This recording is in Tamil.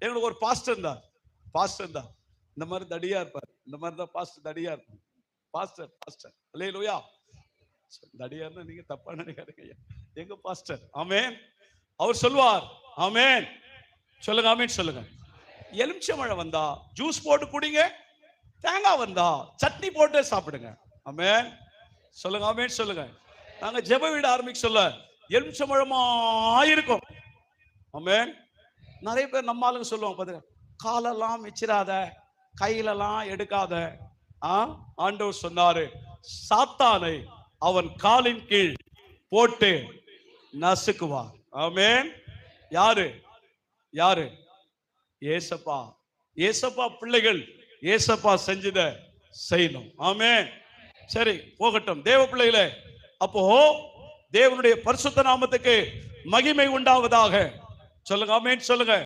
எங்களுக்கு ஒரு பாஸ்டர் இருந்தார். இந்த மாதிரி தடியா இருப்பார். இந்த மாதிரி தான் பாஸ்டர் தடியா இருப்பார். பாஸ்டர் அல்லேலூயா. தடியார்னா நீங்க தப்பா நினைக்காதீங்க. எங்க பாஸ்டர் ஆமென். அவர் சொல்வார் ஆமென். சொல்லுங்க ஆமென் சொல்லுங்க. எலுமிச்சம்பழம் வந்தா ஜூஸ் போட்டு குடிங்க, தேங்காய் வந்தா சட்னி போட்டு சாப்பிடுங்க. ஆமென் சொல்லுங்க ஆமென் சொல்லுங்க. நாங்க ஜெப வீடு ஆரம்பிக்க சொல்ல எலுமிச்சம்பழமா இருக்கும். ஆமென். நிறைய பேர் நம்ம ஆளுங்க சொல்லுவாங்க பாருங்க, காலெல்லாம் மிச்சிராத, கையிலெல்லாம் எடுக்காத. ஆண்டவர் சொன்னாரு, சாத்தானை அவன் காலின் கீழ் போட்டு நசுக்குவார். ஆமென். யாரு? ஏசப்பா பிள்ளைகள் ஏசப்பா செஞ்சத செய்யணும். ஆமென். சரி போகட்டும் தேவ பிள்ளைகளே. அப்போ தேவனுடைய பரிசுத்த நாமத்துக்கு மகிமை உண்டாவதாக. சொல்லுங்க ஆமென் சொல்லுங்க.